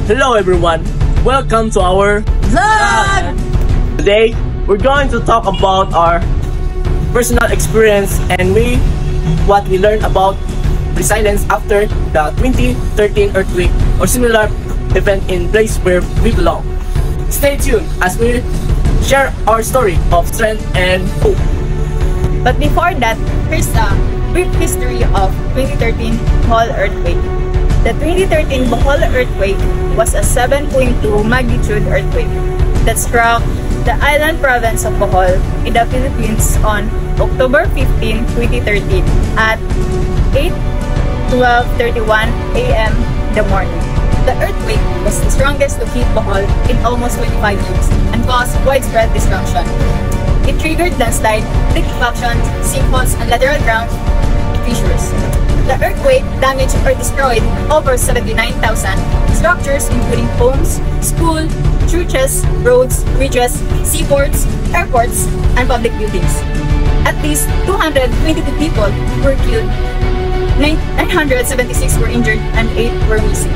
Hello everyone, welcome to our vlog! Today, we're going to talk about our personal experience and what we learned about resilience after the 2013 earthquake or similar event in place where we belong. Stay tuned as we share our story of strength and hope. But before that, here's a brief history of 2013 Bohol earthquake. The 2013 Bohol earthquake was a 7.2 magnitude earthquake that struck the island province of Bohol in the Philippines on October 15, 2013 at 8:12:31 a.m. in the morning. The earthquake was the strongest to hit Bohol in almost 25 years and caused widespread destruction. It triggered landslide, liquefaction, sinkholes, and lateral ground fissures. The earthquake damaged or destroyed over 79,000 structures including homes, schools, churches, roads, bridges, seaports, airports, and public buildings. At least 222 people were killed, 976 were injured, and 8 were missing.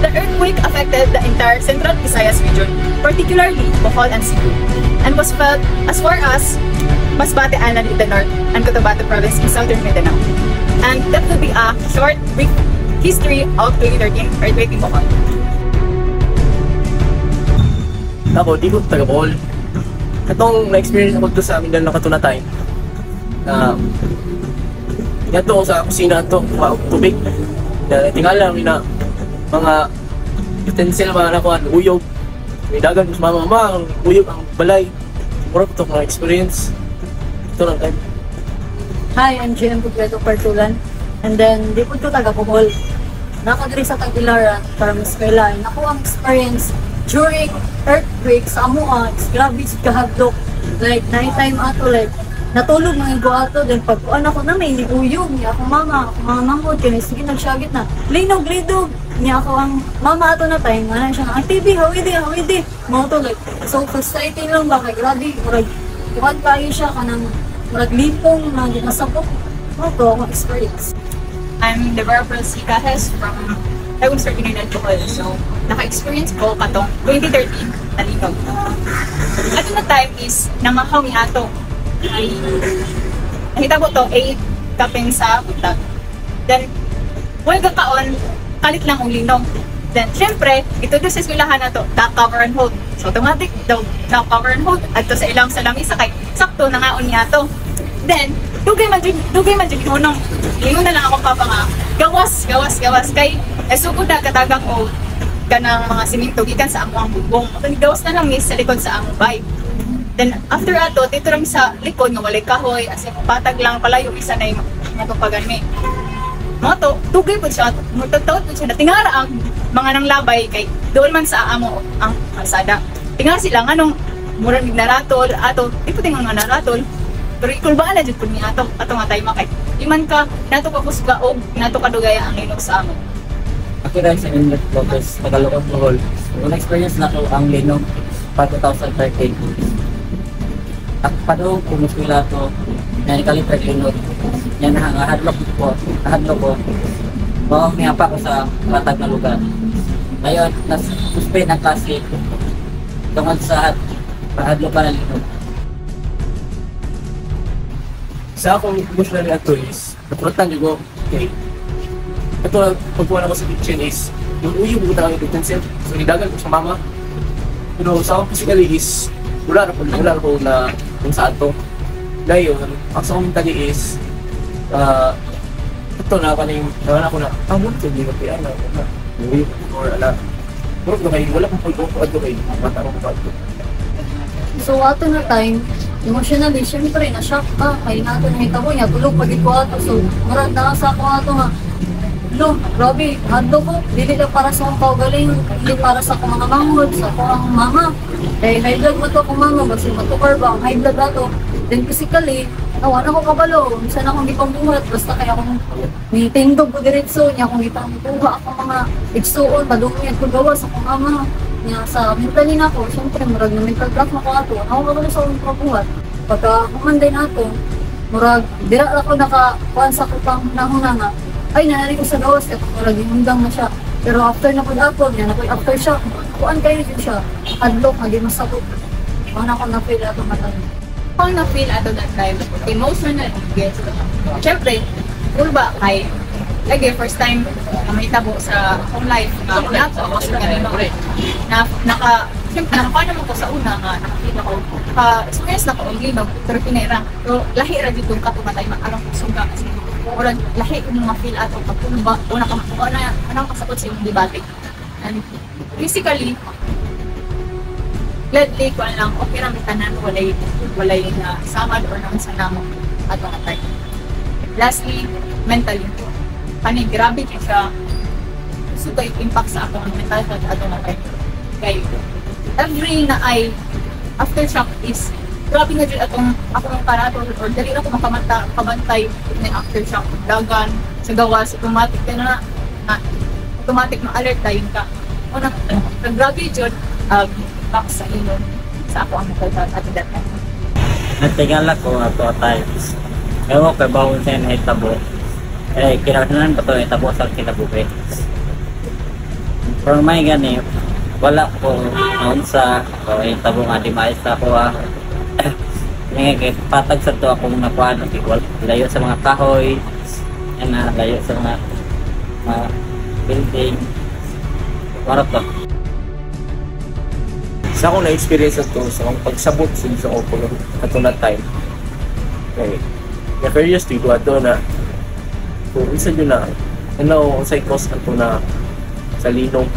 The earthquake affected the entire Central Visayas region, particularly Bohol and Cebu, and was felt as far as Masbate Island in the north and Cotabato Province in southern Mindanao. And that will be a short, brief history of 2013 earthquake in Bohol. Ako, di ko taga Bohol. Itong na-experience ako sa Mindanao katunatay. Ito ko sa kusina ito, tubig. Tingala kami na mga utensil, mga nakuha, uyog. May dagan sa mga mama, uyog ang balay. Siguro ito mga experience. Ito lang time. Hi, I'm JM Pugleto Partulan. And then, di po ito taga Bohol. Nakadiri sa Tagbilaran para mas-eskwela. Naku ang experience during earthquake sa Amoa. Grabe sa kahadlok. Like, nighttime ato, like, natulog mga igo ato. Then, pag ako na may uyog, niya ako mama, mamangod, kaya sige nagsyagit na. Linog, niya ako ang mama ato na time. Ano siya, ang TV, hawidi. Mga to, like, so frustrating lang ba? Kaya grabe, bukan kayo siya kanang maglipong na ginasabok. Ito ang experience. I'm Deborah Prosicajes from Tagum United Bohol. So, naka-experience ko katong 2013 na linog. Ato na time is namahaw ni ato. Ay, nakita ko to 8 kapeng sa buntag. Then, wala kaon, kalit lang ang linog. Then, syempre, ito doon sa eskwelahan na to, duck cover and hold. So, automatic daw, duck cover and hold. At to sa ilang salamisa kay sakto na ngaon niya to. Then, dugay man dyan hunong. Lingon na lang ako papa nga, gawas. Kay, sugod na katagang o kanang mga simento, gikan sa among bubong. Gawas na lang sa likod sa among bike. Then, after ato, dito lang sa likod, nga walay kahoy, as patag lang pala yung isa na yung matupagan me. Mga to, dugay po siya, magtataot po siya, natingara ang mga nang labay, kay doon man sa amo ang kalsada. Tingara sila, anong murang naratol, ato, iputing nga naratol, pero ikulbaan na dyan po niya ato nga tayo makay. Iman ka, nato ka kusga o nato ka dugaya ang linog sa amo. Ako rin sa Inlet Lopez, Tagalog Bohol. Una experience na ko ang linog pa 2013. At pa doon, kumuswila ko, na ikalipag linog. Yan na hadlok ko. Bawang niya pa ko sa latag na lugar. Ngayon, nasuspend ang klase tungkol sa hadlok pa na linog. Sa akong emotional na ito is, napurutan ko, okay. Ito, pagkuha na ko sa kitchen is, yung uyog ko talagang utensil. So, nidagan ko sa mama. Pero sa akong physically is, wala na po na kung saan to. Ngayon, ang sa akong mentally is, ito na ako na, buto, hindi ko kaya na, uyog or ala. Puro ko kayo, wala pong pulpo ko ato kayo, mata ko pa ato. So, ato na time, emotionally, syempre, na-shock ka. Kaya nato nahitabo niya, tulog pagit ko ato. So, marag nakasa ko ato nga. Grabe, hando ko. Dili lang para sa akong kaugaling, hindi para sa akong mga manghod, sa akong mama. Dahil high blood mo to akong mama, kasi matukar ba ang high blood ato. Then physically, nawan ako kabalo. Minsan akong gipang buhat, basta kaya akong nitindog ko diretso niya, akong gipang buha akong mga igsuon, padungin ko gawa sa akong mama. Niya sa mentally na ako, syempre, marag na mental block na ko ato. Ako kabalo sa akong kabuhat. Pagka kumanday na ato, murag, dira ako nakakuhan sa kupang nahuna nga. Ay, nanari ko sa gawas, kaya marag hindang na siya. Pero after na pag-upload niya, nakoy aftershock, kuan kayo din siya. Adlock, hindi masabot. Ano ako na-feel ato matan. Kung na-feel ato that time, emotional, yes. Siyempre, cool ba kay lagi, first time na may tabo sa akong life na nato ako sa kanino siyempre, nakakuha naman ko sa una nga nakakita ko experience na ko ang linog pero pinairang pero lahi ra dito yung katumatay maarang ko suga kasi wala lahi yung mga feel ato pag kung ba anong kasabot sa yung debate and physically gladly ko lang okay lang tanan walay na samad or naman sa namo ato nga time. Lastly, mentally grabe siya super impact sa ako ang mental health ato nga time. Kaya every na ay aftershock is grabe na dyan akong parato or dali na ko makabantay ng aftershock dagan sa gawas automatic na automatic na alert tayo ka una grabe dyan back sa inyo sa ako ang mental health at that time. Nagtingala ko ato times. Ewan ko bawon sa nahitabo. Kinakanan ba ito itabo sa kinabuhi. Pero may gani, wala ko noon sa itabo nga di maayos ako patag sa to akong nakuha layo sa mga kahoy layo sa mga building warap to. Sa akong na-experience ito, sa akong pagsabot sa akong pulo ato na time. Okay. Na curious to go ato na so, isa yun na sa cause ato na sa linog.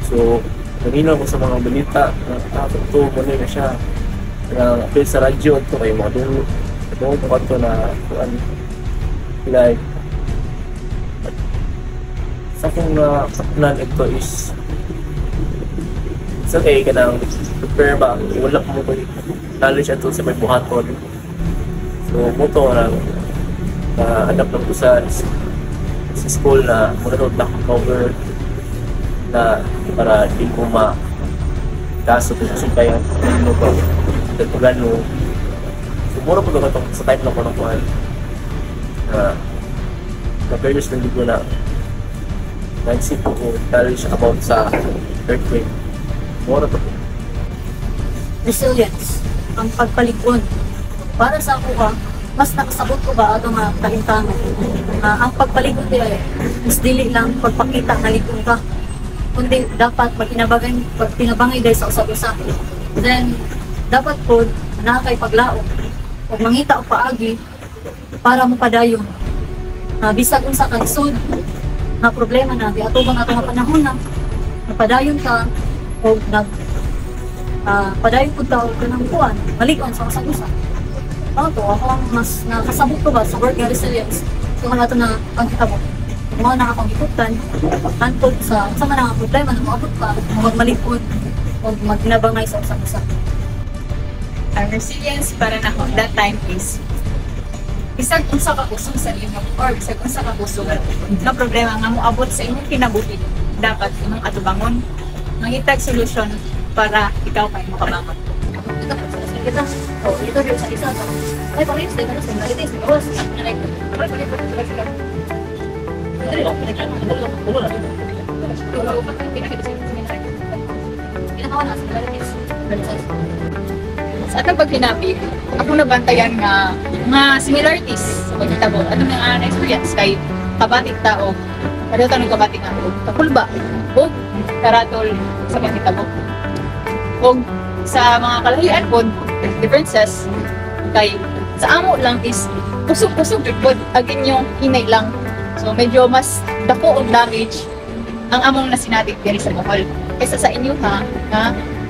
So, nalinaw ko sa mga balita na ito, muna na siya na appeal sa radyo ito kayo mga dulo ko ito na like sa akong nakapnan ito is it's okay ka nang prepare ba wala mo ko knowledge ito sa may buhaton. So, muto na hanap lang ko sa school na muna na cover na para di ko kaso ko sa kaya ano ba ito gano siguro po naman sa type lang ko ng kuhan na fairness na dito na nagsip ko knowledge about sa earthquake mura to Resilience, ang pagpalikon. Para sa ako mas nakasabot ko ba ato nga kalintangan. Ang pagpalikon nila mas dili lang pagpakita na likon ka. Kundi dapat pag pinabangay dahil sa usap-usap. Then, dapat po, nakakay paglaok. Huwag mangita o paagi para mo padayon. Bisag kung sa kansod, na problema na, di ato bang ato nga panahon na, napadayon ka, o padayon po tao ka ng kuwan, malikon sa usap-usap. Ako ang mas nakasabot ko ba sa work and resilience. So, mga ito na pagkitabo. Kung mga nakapag-ikutan, tantod sa mga problema na maabot ka, magmalikod o magtinabangay sa usap-usap. Ang resilience para na ako that time is isag kung sa kakusong sa limog or isag kung sa kakusong na problema nga moabot sa inyong kinabuhi dapat imong atubangon mangitag solusyon para ikaw kayo makabangon. Kita, ito rin sa isa. Ay, paris, dito na sa nalitis. Bawas, nanay ko. Sa atong paghinapit, ako nabantayan nga similarities sa pagkitabo. Ano nga na-experience kay kabating tao, pero tanong kabating ako, kakulba, o karatol sa pagkitabo. O sa mga kalahian po, differences, kay sa amo lang is kusog-kusog po, agin yung hinay lang. So medyo mas dako og damage ang among nasinatig diri sa Bohol kaysa sa inyo nga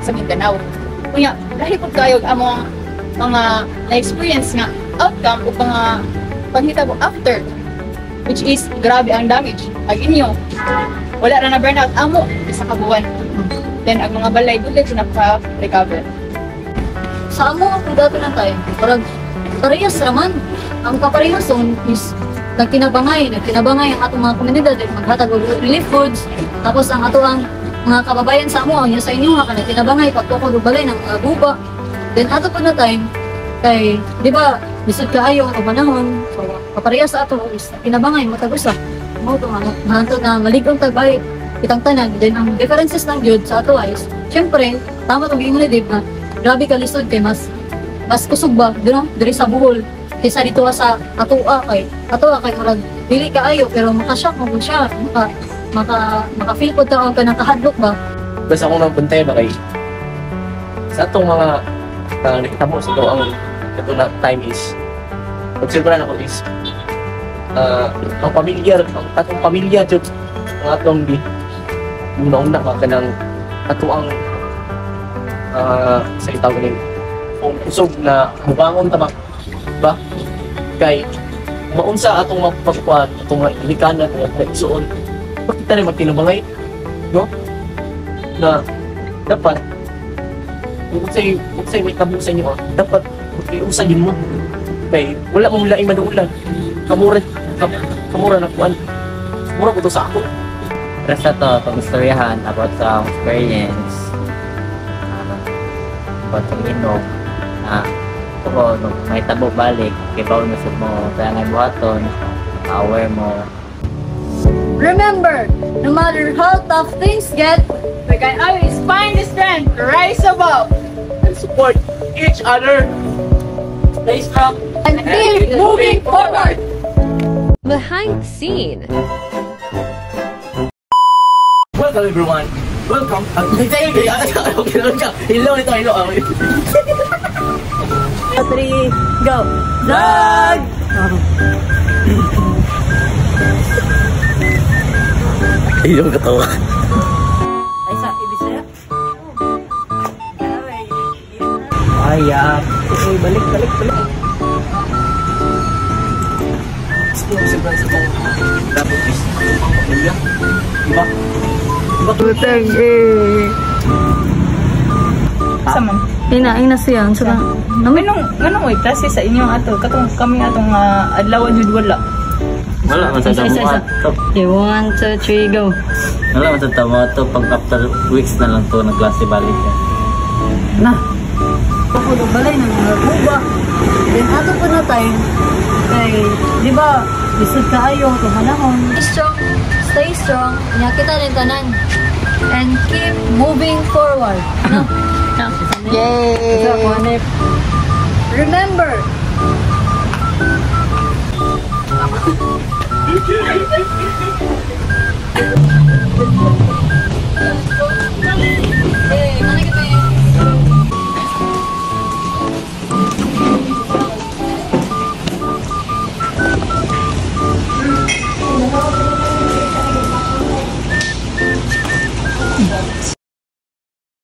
sa Mindanao. Kunya, dahil po kayo among mga na-experience nga outcome o mga panghitabo after, which is grabe ang damage. Ang inyo, wala na burnout amo sa kabuwan. Then ang mga balay doon na naka-recover. Sa amo ang dato na tayo, parang parehas raman. Ang kaparehason is nagtinabangay ang atong mga komunidad, maghatag og relief foods, tapos ang ato ang mga kababayan sa amo, ang sa inyo nga nagtinabangay pagtukod og balay ng mga guba. Then ato pa na time kay di ba bisud kaayo ang panahon, so kaparehas sa ato is tinabangay matag usa. mo ito na maligong tagbay itang tanan. Then ang differences ng yun sa ato is, syempre, tama itong giingon ni Dave na grabe ka lisod kay mas kusog ba, diri sa buhol kaysa dito sa atua kay murag dili kaayo pero makashock mo siya, maka-feel po ka nakahadlok ba. Basta akong nagbantay ba kay sa itong mga nakitamo sa ito ang ito na time is observeran ako is ang atong pamilya jud ang atong di una-una ka kanang ato ang sa itawag ning kung kusog na mubangon tama ba kay maunsa atong mapagkuan atong ilikanan at isuon bakit tayo magtinubangay no na dapat kung sa'yo may tabo sa inyo dapat iusan yun mo kay wala mong laing maduulan kamura na kuan mura ko to sa ako. Rasa to, pag-istoryahan about sa experience about sa inom na ako, nung may tabo balik kibaw na sa mo, kaya nga buhaton aware mo. Remember, no matter how tough things get, We can always find the strength to rise above. And support each other. Stay strong and keep Moving forward. Behind the scene. Welcome everyone. Welcome. Hello. 3, go. Vlog! Iyong katawa. Ay, sa ibisaya? Ayan. Okay, balik. Gusto ko siyempre sa itong dapat is pamilya. Diba? Tuteng Sama. Ina siya. Saka, Nganong way klase sa inyong ato katong kami atong adlaw jud wala. Wala man sa tamo ato. Okay, 1, 2, 3, go. Wala man sa tamo ato. Pag after weeks na lang to nag-klase balik. Na. Pagpulog balay ng mga buba. Then ato po na time. Kay, di ba, lisod kaayo, kumanahon. Stay strong. Niya kita rin tanan. And keep moving forward. No? Yay! Remember,